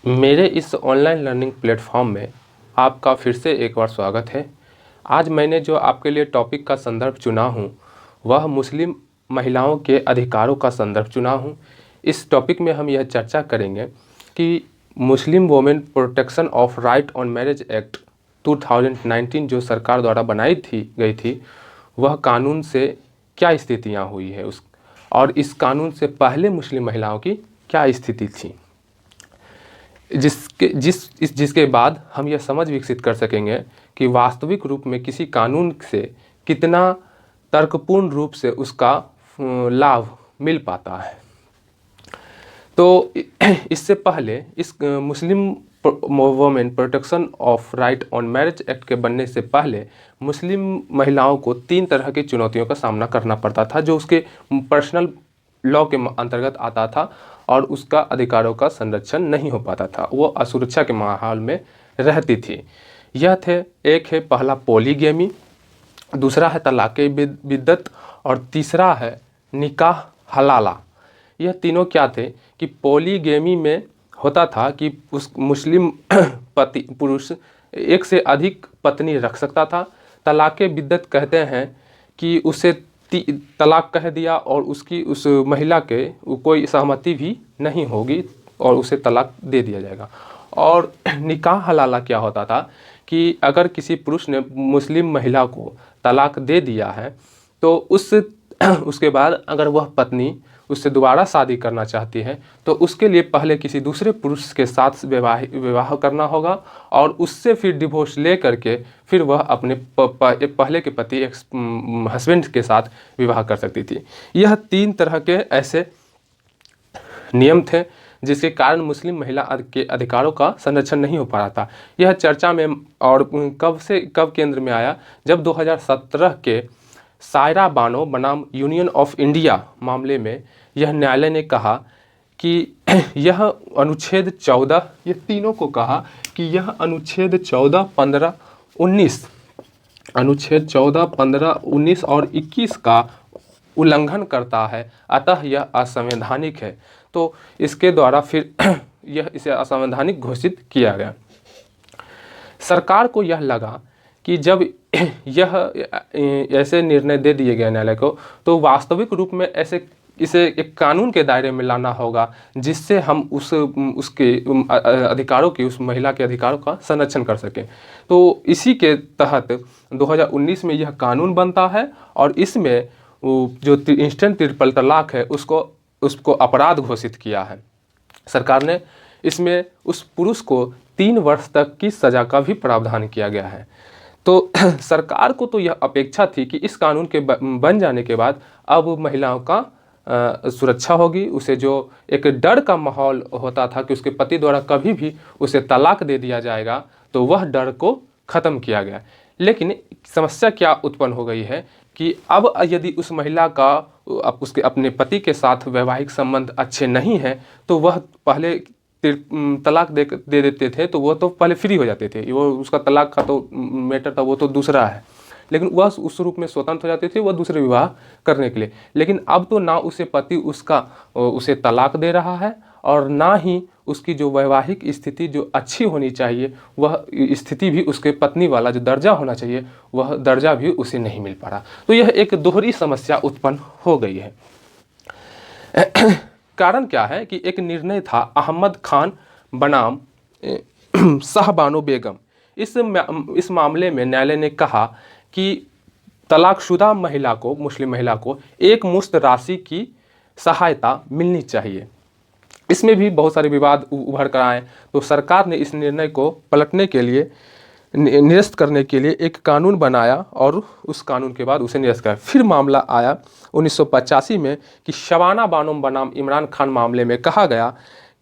मेरे इस online learning platform में आपका फिर से एक बार स्वागत है। आज मैंने जो आपके लिए टॉपिक का संदर्भ चुना हूँ वह मुस्लिम महिलाओं के अधिकारों का संदर्भ चुना हूँ। इस टॉपिक में हम यह चर्चा करेंगे कि Muslim women protection of right on marriage act 2019 जो सरकार द्वारा बनाई गई थी वह कानून से क्या स्थितियाँ हुई है और इस कानून से पहले मुस्लिम महिलाओं की क्या स्थिति थी, जिसके बाद हम यह समझ विकसित कर सकेंगे कि वास्तविक रूप में किसी कानून से कितना तर्कपूर्ण रूप से उसका लाभ मिल पाता है। तो इससे पहले इस Muslim women protection of right on marriage act के बनने से पहले मुस्लिम महिलाओं को 3 तरह की चुनौतियों का सामना करना पड़ता था जो उसके पर्सनल लॉ के अंतर्गत आता था और उसका अधिकारों का संरक्षण नहीं हो पाता था, वो असुरक्षा के माहौल में रहती थी। यह थे, एक है पहला पॉलीगैमी, दूसरा है तलाक़े बिद्दत और तीसरा है निकाह हलाला। यह तीनों क्या थे कि पॉलीगैमी में होता था कि उस मुस्लिम पुरुष एक से अधिक पत्नी रख सकता था। तलाक़े बिद्दत कहते हैं कि उसे तलाक कह दिया और उसकी उस महिला के कोई सहमति भी नहीं होगी और उसे तलाक दे दिया जाएगा। और निकाह हलाला क्या होता था कि अगर किसी पुरुष ने मुस्लिम महिला को तलाक दे दिया है तो उसके बाद अगर वह पत्नी उससे दोबारा शादी करना चाहती है तो उसके लिए पहले किसी दूसरे पुरुष के साथ विवाह करना होगा और उससे फिर डिवोर्स ले करके फिर वह अपने पहले के पति हस्बैंड के साथ विवाह कर सकती थी। यह 3 तरह के ऐसे नियम थे जिसके कारण मुस्लिम महिला के अधिकारों का संरक्षण नहीं हो पा रहा था। यह चर्चा में और कब केंद्र में आया, जब 2017 के सायरा बानो बनाम यूनियन ऑफ इंडिया मामले में यह न्यायालय ने कहा कि यह अनुच्छेद 14, ये तीनों को कहा कि यह अनुच्छेद 14, 15, 19, अनुच्छेद 14, 15, 19 और 21 का उल्लंघन करता है, अतः यह असंवैधानिक है। तो इसके द्वारा फिर यह इसे असंवैधानिक घोषित किया गया। सरकार को यह लगा कि जब यह ऐसे निर्णय दे दिए गए न्यायालय को तो वास्तविक रूप में इसे एक कानून के दायरे में लाना होगा जिससे हम उसके अधिकारों की, उस महिला के अधिकारों का संरक्षण कर सकें। तो इसी के तहत 2019 में यह कानून बनता है और इसमें जो इंस्टेंट ट्रिपल तलाक है उसको अपराध घोषित किया है। सरकार ने इसमें उस पुरुष को 3 वर्ष तक की सज़ा का भी प्रावधान किया गया है। तो सरकार को तो यह अपेक्षा थी कि इस कानून के बन जाने के बाद अब महिलाओं का सुरक्षा होगी। उसे जो एक डर का माहौल होता था कि उसके पति द्वारा कभी भी उसे तलाक दे दिया जाएगा, तो वह डर को ख़त्म किया गया। लेकिन समस्या क्या उत्पन्न हो गई है कि अब यदि उस महिला का उसके अपने पति के साथ वैवाहिक संबंध अच्छे नहीं हैं तो वह पहले तलाक दे देते थे, तो वो तो पहले फ्री हो जाते थे, वो उसका तलाक का तो मैटर था, वो तो दूसरा है। लेकिन वह उस रूप में स्वतंत्र हो जाते थे वह दूसरे विवाह करने के लिए। लेकिन अब तो ना उसे पति उसे तलाक दे रहा है और ना ही उसकी जो वैवाहिक स्थिति जो अच्छी होनी चाहिए वह स्थिति भी, उसके पत्नी वाला जो दर्जा होना चाहिए वह दर्जा भी उसे नहीं मिल पा रहा। तो यह एक दोहरी समस्या उत्पन्न हो गई है। कारण क्या है कि एक निर्णय था अहमद खान बनाम शाहबानो बेगम। इस मामले में न्यायालय ने कहा कि तलाकशुदा महिला को, मुस्लिम महिला को एक मुश्त राशि की सहायता मिलनी चाहिए। इसमें भी बहुत सारे विवाद उभर कर आए, तो सरकार ने इस निर्णय को पलटने के लिए, निरस्त करने के लिए एक कानून बनाया और उस कानून के बाद उसे निरस्त किया। फिर मामला आया 1985 में कि शबाना बानो बनाम इमरान खान मामले में कहा गया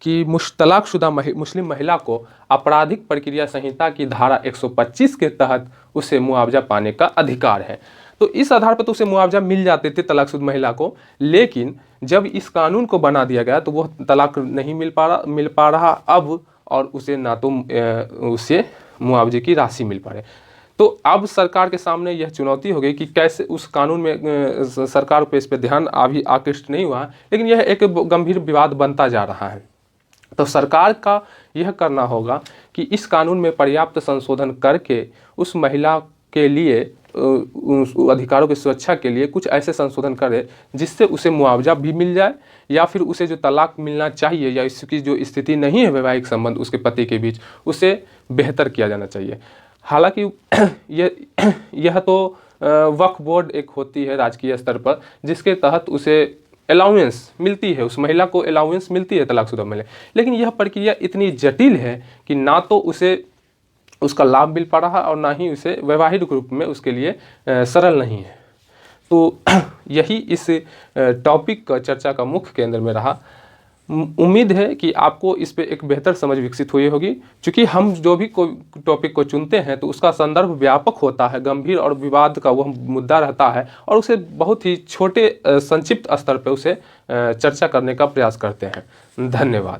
कि तलाकशुदा मुस्लिम महिला को आपराधिक प्रक्रिया संहिता की धारा 125 के तहत उसे मुआवजा पाने का अधिकार है। तो इस आधार पर तो उसे मुआवजा मिल जाते थे तलाकशुदा महिला को, लेकिन जब इस कानून को बना दिया गया तो वह तलाक नहीं मिल पा रहा अब, और उसे ना तो उसे मुआवजे की राशि मिल पा रही। तो अब सरकार के सामने यह चुनौती हो गई कि कैसे उस कानून में सरकार पे इस पर ध्यान अभी आकृष्ट नहीं हुआ, लेकिन यह एक गंभीर विवाद बनता जा रहा है। तो सरकार का यह करना होगा कि इस कानून में पर्याप्त संशोधन करके उस महिला के लिए उस अधिकारों की सुरक्षा के लिए कुछ ऐसे संशोधन करे जिससे उसे मुआवजा भी मिल जाए, या फिर उसे जो तलाक मिलना चाहिए या इसकी जो स्थिति नहीं है वैवाहिक संबंध उसके पति के बीच, उसे बेहतर किया जाना चाहिए। हालांकि यह तो वक्फ बोर्ड एक होती है राजकीय स्तर पर, जिसके तहत उसे अलाउंस मिलती है, उस महिला को अलाउंस मिलती है तलाकशुदा महिला। लेकिन यह प्रक्रिया इतनी जटिल है कि ना तो उसे उसका लाभ मिल पा रहा और ना ही उसे वैवाहिक रूप में उसके लिए सरल नहीं है। तो यही इस टॉपिक का चर्चा का मुख्य केंद्र में रहा। उम्मीद है कि आपको इस पे एक बेहतर समझ विकसित हुई होगी। क्योंकि हम जो भी कोई टॉपिक को चुनते हैं तो उसका संदर्भ व्यापक होता है, गंभीर और विवाद का वह मुद्दा रहता है, और उसे बहुत ही छोटे संक्षिप्त स्तर पर उसे चर्चा करने का प्रयास करते हैं। धन्यवाद।